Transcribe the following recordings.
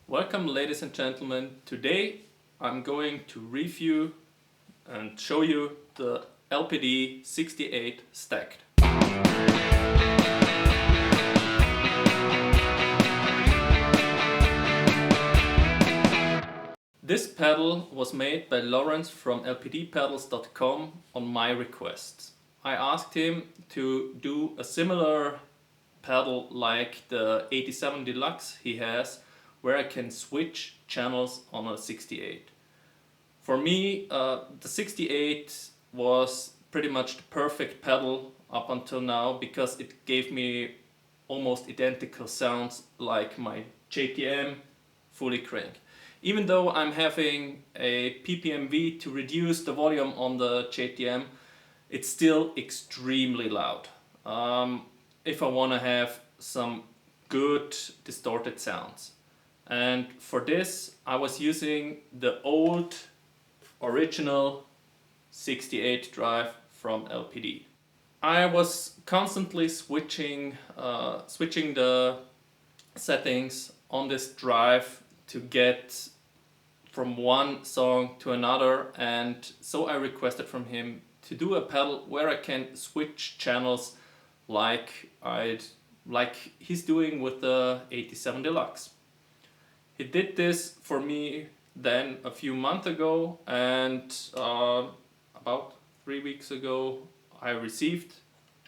Welcome, ladies and gentlemen. Today I'm going to review and show you the LPD 68 stacked. This pedal was made by Lawrence from lpdpedals.com on my request. I asked him to do a similar pedal like the 87 Deluxe he has, where I can switch channels on a 68. For me, the 68 was pretty much the perfect pedal up until now because it gave me almost identical sounds like my JTM fully crank. Even though I'm having a PPMV to reduce the volume on the JTM, it's still extremely loud. If I want to have some good distorted sounds. And for this I was using the old original 68 drive from LPD. I was constantly switching the settings on this drive to get from one song to another, and so I requested from him to do a pedal where I can switch channels like he's doing with the 87 Deluxe. He did this for me then a few months ago, and about 3 weeks ago I received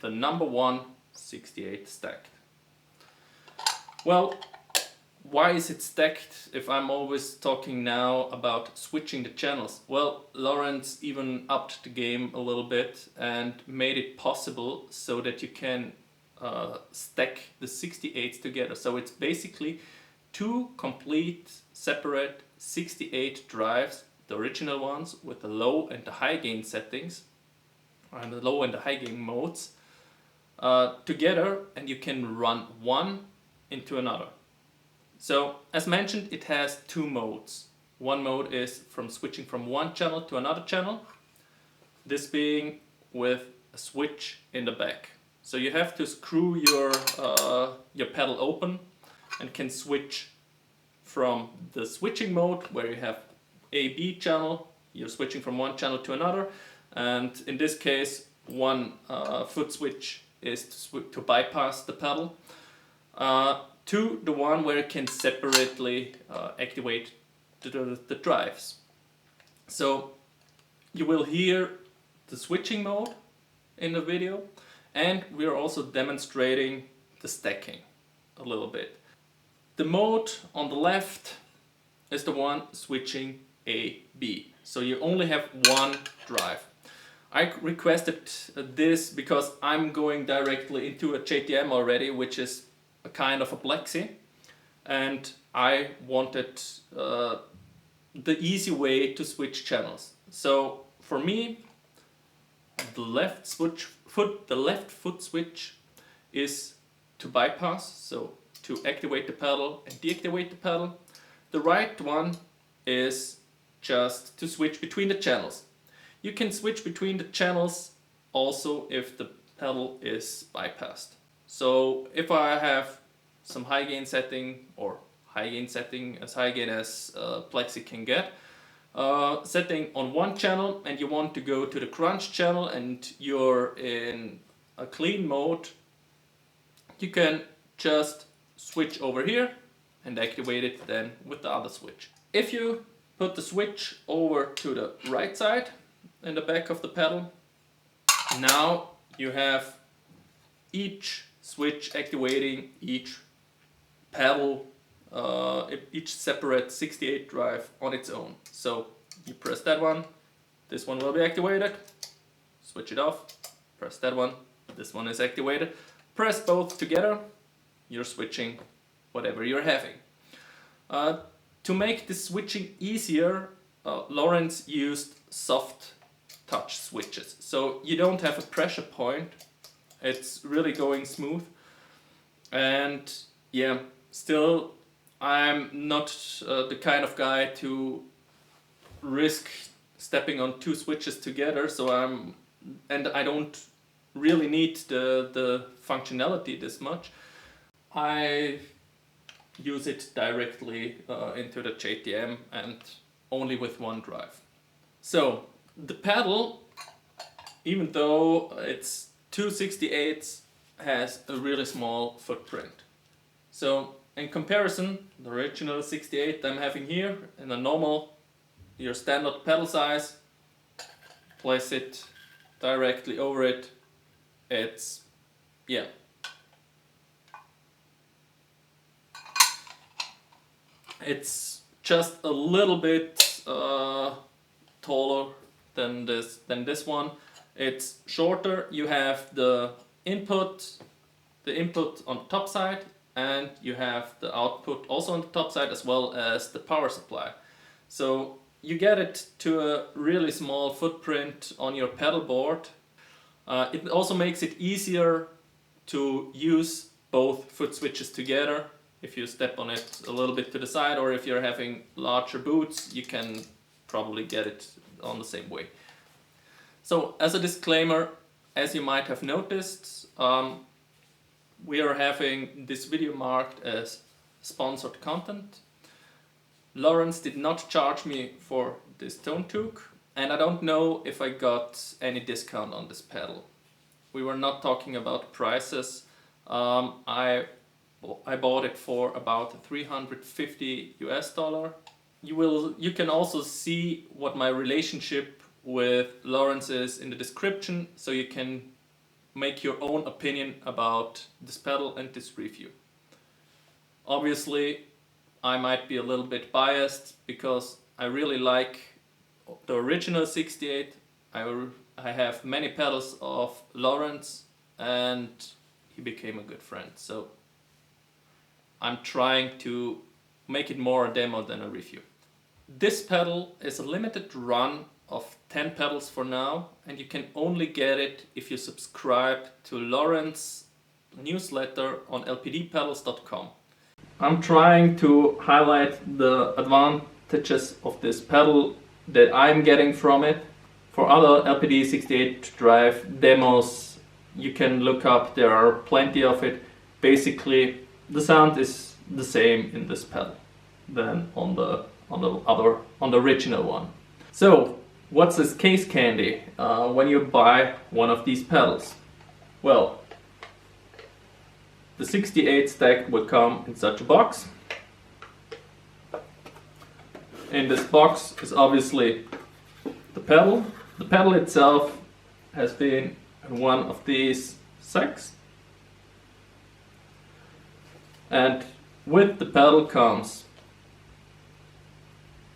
the #1 68 stacked. Well, why is it stacked if I'm always talking now about switching the channels? Well, Lawrence even upped the game a little bit and made it possible so that you can stack the 68s together. So it's basically two complete separate 68 drives, the original ones with the low and the high gain settings and the low and the high gain modes together, and you can run one into another. So as mentioned, it has two modes. One mode is from switching from one channel to another channel, this being with a switch in the back. So you have to screw your pedal open and can switch from the switching mode where you have A-B channel, you're switching from one channel to another, and in this case one foot switch is to bypass the pedal, to the one where you can separately activate the drives. So you will hear the switching mode in the video, and we are also demonstrating the stacking a little bit. The mode on the left is the one switching A-B, so you only have one drive. I requested this because I'm going directly into a JTM already, which is a kind of a plexi, and I wanted the easy way to switch channels. So for me, the left foot switch is to bypass, so to activate the pedal and deactivate the pedal. The right one is just to switch between the channels. You can switch between the channels also if the pedal is bypassed. So if I have some high gain setting, or high gain setting as high gain as plexi can get, setting on one channel, and you want to go to the crunch channel and you're in a clean mode, you can just switch over here and activate it then with the other switch. If you put the switch over to the right side in the back of the pedal, now you have each switch activating each pedal, each separate 68 drive on its own. So you press that one, this one will be activated, switch it off, press that one, this one is activated, press both together, you're switching whatever you're having. To make this switching easier, Lawrence used soft touch switches. So you don't have a pressure point, it's really going smooth. And yeah, still I'm not the kind of guy to risk stepping on two switches together, so I don't really need the functionality this much. I use it directly into the JTM and only with one drive. So the pedal, even though it's 268s, has a really small footprint. So in comparison, the original 68 I'm having here in a normal, your standard pedal size, place it directly over it, it's, yeah. It's just a little bit taller than this one. It's shorter. You have the input on the top side, and you have the output also on the top side, as well as the power supply. So you get it to a really small footprint on your pedal board. It also makes it easier to use both foot switches together. If you step on it a little bit to the side, or if you're having larger boots, you can probably get it on the same way. So as a disclaimer, as you might have noticed, we are having this video marked as sponsored content. Lawrence did not charge me for this tone toque, and I don't know if I got any discount on this pedal. We were not talking about prices. I bought it for about $350 US. You can also see what my relationship with Lawrence is in the description, so you can make your own opinion about this pedal and this review. Obviously, I might be a little bit biased because I really like the original 68. I have many pedals of Lawrence and he became a good friend. So I'm trying to make it more a demo than a review. This pedal is a limited run of 10 pedals for now, and you can only get it if you subscribe to Lawrence's newsletter on lpdpedals.com. I'm trying to highlight the advantages of this pedal that I'm getting from it. For other LPD 68 drive demos, you can look up, there are plenty of it. Basically, the sound is the same in this pedal than on the original one. So, what's this case candy when you buy one of these pedals? Well, the 68 stack will come in such a box. In this box is obviously the pedal. The pedal itself has been in one of these sacks. And with the pedal comes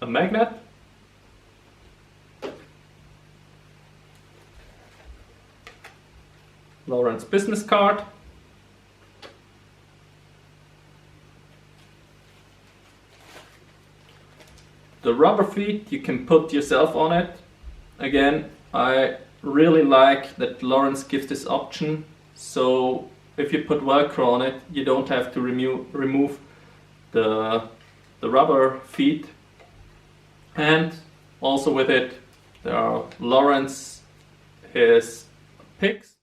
a magnet, Lawrence business card, the rubber feet, you can put yourself on it. Again, I really like that Lawrence gives this option, so if you put Velcro on it, you don't have to remove the rubber feet. And also with it, there are Lawrence his picks.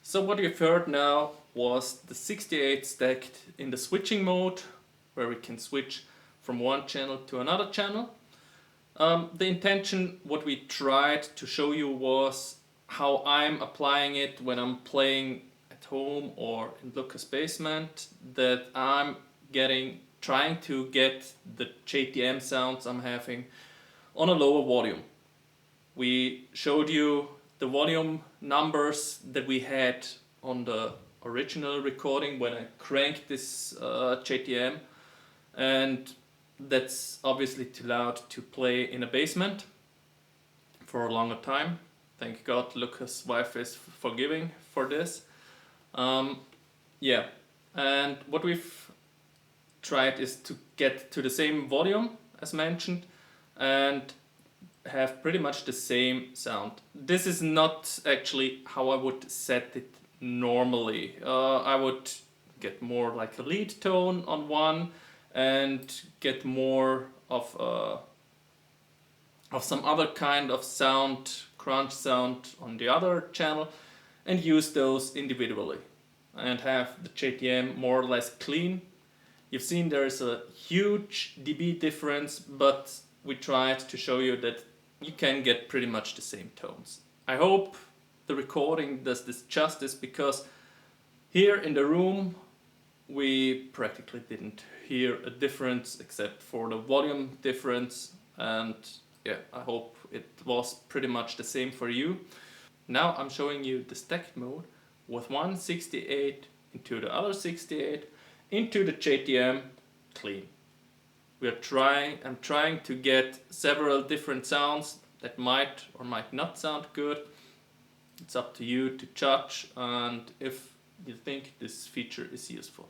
So what you've heard now was the 68 stacked in the switching mode, where we can switch from one channel to another channel. The intention, what we tried to show you, was how I'm applying it when I'm playing at home or in Lucas' basement, that I'm trying to get the JTM sounds I'm having on a lower volume. We showed you the volume numbers that we had on the original recording when I cranked this JTM, and that's obviously too loud to play in a basement for a longer time. Thank God Lucas' wife is forgiving for this. Yeah, and what we've tried is to get to the same volume as mentioned and have pretty much the same sound. This is not actually how I would set it normally. I would get more like a lead tone on one and get more of some other kind of sound, crunch sound on the other channel, and use those individually and have the JTM more or less clean. You've seen there is a huge dB difference, but we tried to show you that you can get pretty much the same tones. I hope the recording does this justice, because here in the room we practically didn't hear a difference except for the volume difference, and yeah, I hope it was pretty much the same for you. Now I'm showing you the stacked mode with one 68 into the other 68 into the JTM clean. I'm trying to get several different sounds that might or might not sound good. It's up to you to judge, and if you think this feature is useful.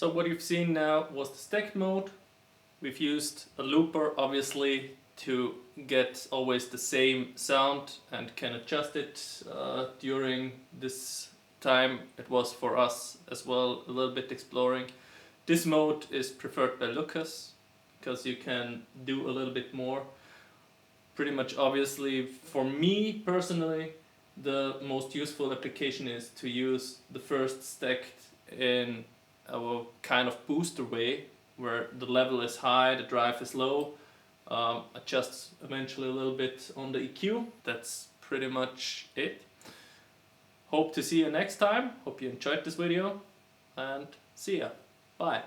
So what you've seen now was the stacked mode. We've used a looper obviously to get always the same sound and can adjust it during this time. It was for us as well a little bit exploring. This mode is preferred by Lucas because you can do a little bit more. Pretty much obviously for me personally the most useful application is to use the first stacked in a kind of booster way where the level is high, the drive is low, adjusts eventually a little bit on the EQ. That's pretty much it. Hope to see you next time. Hope you enjoyed this video and see ya. Bye.